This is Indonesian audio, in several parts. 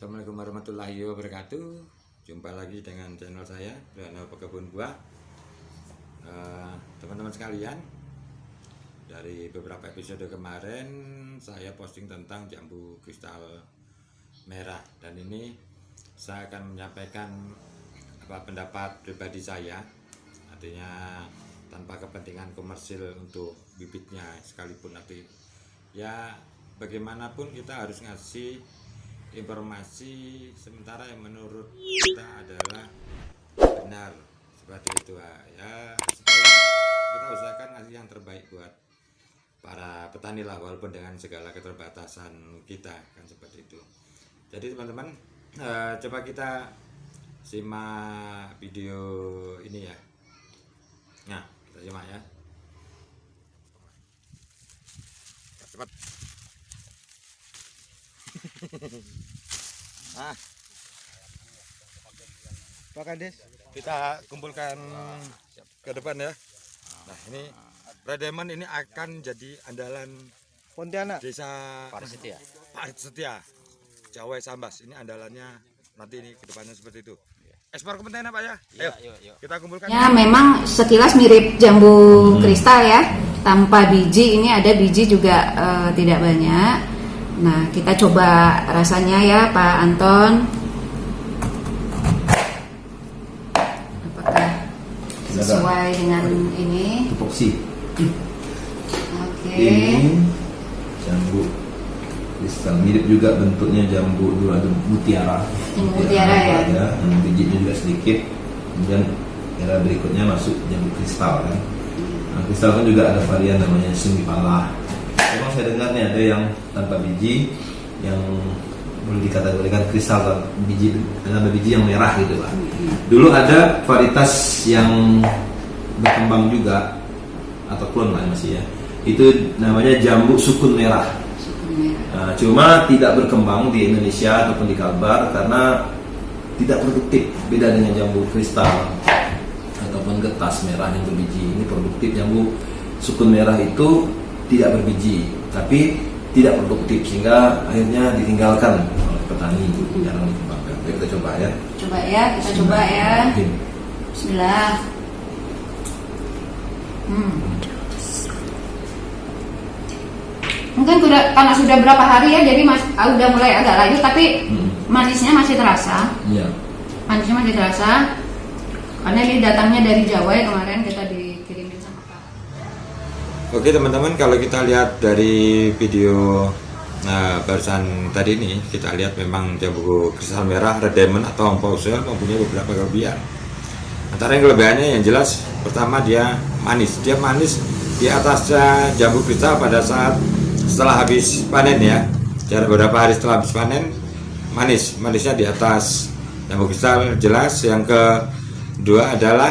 Assalamualaikum warahmatullahi wabarakatuh. Jumpa lagi dengan channel saya, Dana Pekebun Buah. Teman-teman sekalian, dari beberapa episode kemarin saya posting tentang jambu kristal merah, dan ini saya akan menyampaikan pendapat pribadi saya, artinya tanpa kepentingan komersil untuk bibitnya sekalipun. Nanti ya bagaimanapun kita harus ngasih informasi sementara yang menurut kita adalah benar, seperti itu ya, supaya kita usahakan ngasih yang terbaik buat para petani lah, walaupun dengan segala keterbatasan kita, kan seperti itu. Jadi teman-teman, coba kita simak video ini ya. Nah, kita simak ya. Cepat. Nah, Pak Kades, kita kumpulkan ke depan ya. Nah, ini Red Diamond ini akan jadi andalan Pontianak, desa Pak Setia. Pak Setia, Jawa Sambas. Ini andalannya nanti ini ke depannya seperti itu. Ekspor ke Pontianak Pak ya. Ayo, Yuk. kita kumpulkan. Ya, memang sekilas mirip jambu kristal ya, tanpa biji. Ini ada biji juga tidak banyak. Nah, kita coba rasanya ya Pak Anton. Apakah sesuai dengan ini? Tupoksi. Oke. Ini jambu kristal, mirip juga bentuknya jambu dulu, ada mutiara. Mutiara ya. Bijinya juga sedikit. Kemudian era berikutnya masuk jambu kristal kan. Nah, kristal kan juga ada varian namanya sumipala. Memang saya dengar nih ada yang tanpa biji, yang boleh dikategorikan kristal tanpa biji yang merah gitu Pak. Dulu ada varietas yang berkembang juga, atau klon lah masih ya. Itu namanya jambu sukun merah. Nah, cuma tidak berkembang di Indonesia ataupun di Kalbar karena tidak produktif. Beda dengan jambu kristal ataupun getas merah yang berbiji. Ini produktif. Jambu sukun merah itu tidak berbiji, tapi tidak produktif, sehingga akhirnya ditinggalkan oleh petani, jarang dikembangkan. Jadi kita coba ya. Coba ya, kita coba ya. Bismillah. Mungkin karena sudah berapa hari ya, jadi udah mulai agak layu, tapi manisnya masih terasa. Iya. Manisnya masih terasa. Karena ini datangnya dari Jawa ya, kemarin kita dikirimin sama Pak. Oke teman-teman, kalau kita lihat dari video barusan tadi ini, kita lihat memang jambu kristal merah Red Diamond atau Ampausia mempunyai beberapa kelebihan. Antara yang kelebihannya yang jelas, pertama dia manis. Dia manis di atasnya jambu kristal pada saat setelah habis panen ya. Jarak beberapa hari setelah habis panen, manisnya di atas jambu kristal jelas. Yang kedua adalah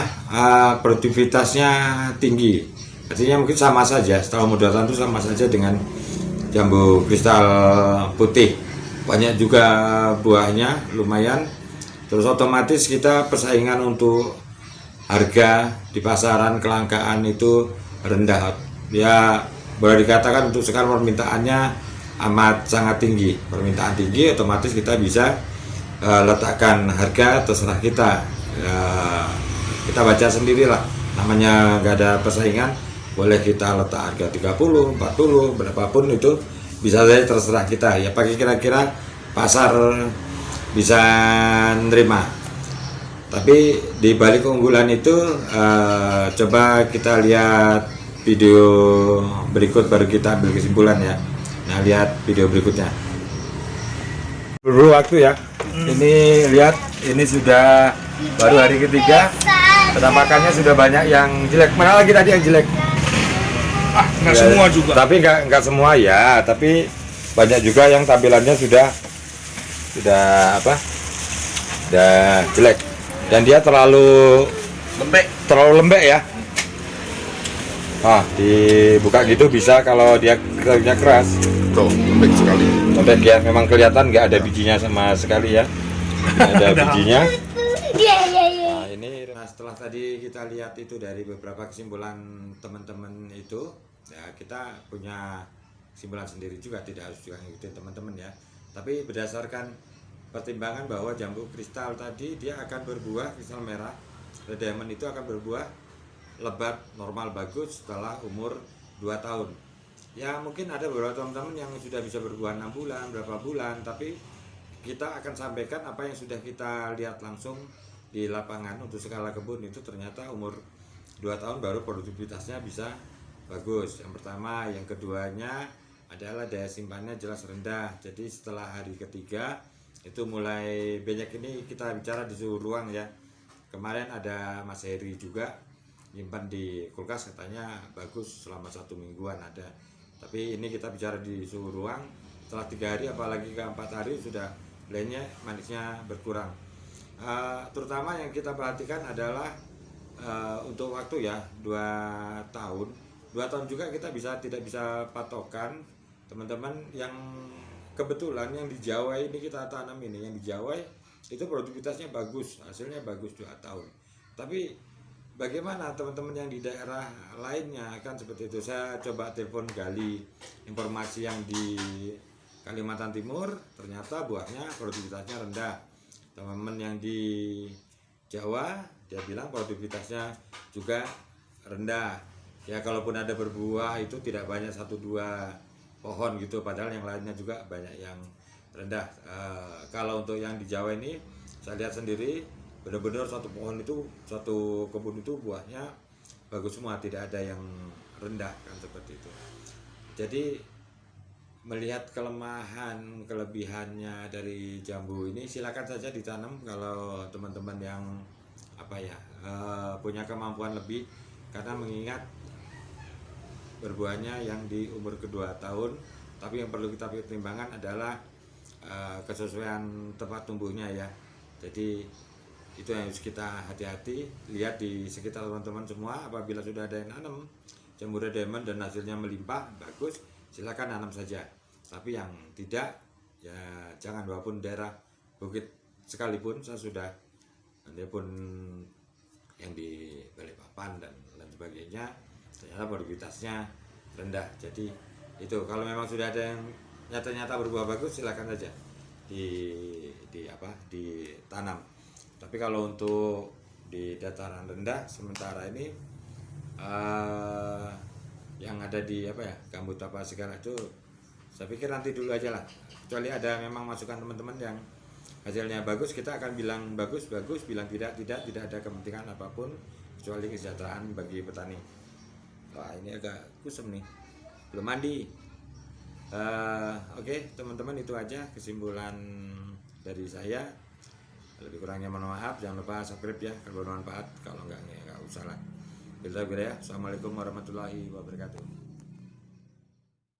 produktivitasnya tinggi. Artinya mungkin sama saja, setelah modal itu sama saja dengan jambu kristal putih. Banyak juga buahnya, lumayan. Terus otomatis kita persaingan untuk harga di pasaran, kelangkaan itu rendah. Ya boleh dikatakan untuk sekarang permintaannya amat sangat tinggi. Permintaan tinggi, otomatis kita bisa letakkan harga terserah kita. Kita baca sendirilah, namanya nggak ada persaingan. Boleh kita letak harga 30, 40, berapapun itu bisa saja, terserah kita ya, pakai kira-kira pasar bisa nerima. Tapi di balik keunggulan itu coba kita lihat video berikut baru kita ambil kesimpulan ya. Nah, lihat video berikutnya. Buru waktu ya. Ini lihat, ini sudah baru hari ketiga. Penampakannya sudah banyak yang jelek. Mana lagi tadi yang jelek? nggak Ya, semua juga. tapi nggak semua ya, tapi banyak juga yang tampilannya sudah jelek, dan dia terlalu lembek ya. Dibuka gitu bisa, kalau dia kerasnya keras. Tuh, lembek sekali. Lembek ya, memang kelihatan nggak ada bijinya sama sekali ya. Nggak ada bijinya. Nah, ini Setelah tadi kita lihat itu dari beberapa kesimpulan teman-teman itu, ya kita punya kesimpulan sendiri juga, tidak harus juga ngikutin teman-teman ya. Tapi berdasarkan pertimbangan bahwa jambu kristal tadi dia akan berbuah, kristal merah Red Diamond itu akan berbuah lebat normal bagus setelah umur 2 tahun. Ya mungkin ada beberapa teman-teman yang sudah bisa berbuah 6 bulan, berapa bulan, tapi kita akan sampaikan apa yang sudah kita lihat langsung di lapangan. Untuk skala kebun itu ternyata umur 2 tahun baru produktivitasnya bisa bagus. Yang pertama, yang keduanya adalah daya simpannya jelas rendah. Jadi setelah hari ketiga itu mulai banyak, ini kita bicara di suhu ruang ya. Kemarin ada Mas Heri juga nyimpan di kulkas, katanya bagus selama 1 mingguan ada. Tapi ini kita bicara di suhu ruang, setelah 3 hari apalagi ke 4 hari sudah lainnya manisnya berkurang. Terutama yang kita perhatikan adalah untuk waktu ya 2 tahun. 2 tahun juga kita tidak bisa patokan teman-teman yang kebetulan yang di Jawa ini kita tanam ini, yang di Jawa itu produktivitasnya bagus, hasilnya bagus 2 tahun. Tapi bagaimana teman-teman yang di daerah lainnya kan seperti itu. Saya coba telepon gali informasi yang di Kalimantan Timur, ternyata buahnya produktivitasnya rendah. Teman-teman yang di Jawa dia bilang produktivitasnya juga rendah. Ya kalaupun ada berbuah itu tidak banyak 1-2 pohon gitu, padahal yang lainnya juga banyak yang rendah. Kalau untuk yang di Jawa ini saya lihat sendiri benar-benar satu pohon itu, satu kebun itu buahnya bagus semua, tidak ada yang rendah kan seperti itu. Jadi melihat kelemahan kelebihannya dari jambu ini, silakan saja ditanam kalau teman-teman yang punya kemampuan lebih, karena mengingat berbuahnya yang di umur kedua tahun. Tapi yang perlu kita pertimbangkan adalah kesesuaian tempat tumbuhnya ya. Jadi itu yang harus kita hati-hati. Lihat di sekitar teman-teman semua, apabila sudah ada yang nanam jambu Red Diamond dan hasilnya melimpah bagus, silakan nanam saja. Tapi yang tidak ya jangan, walaupun daerah bukit sekalipun. Saya sudah, pun yang di Balikpapan dan lain sebagainya, ternyata produktivitasnya rendah. Jadi itu kalau memang sudah ada yang nyata-nyata berbuah bagus, silakan saja ditanam. Tapi kalau untuk di dataran rendah sementara ini yang ada di gambut apa segala itu, saya pikir nanti dulu aja lah. Kecuali ada memang masukan teman-teman yang hasilnya bagus, kita akan bilang bagus, bilang tidak ada kepentingan apapun kecuali kesejahteraan bagi petani. Wah ini agak kusem nih, belum mandi. Oke, teman-teman, itu aja kesimpulan dari saya. Lebih kurangnya mohon maaf, jangan lupa subscribe ya kalau bermanfaat, kalau enggak usah lah. Assalamualaikum warahmatullahi wabarakatuh.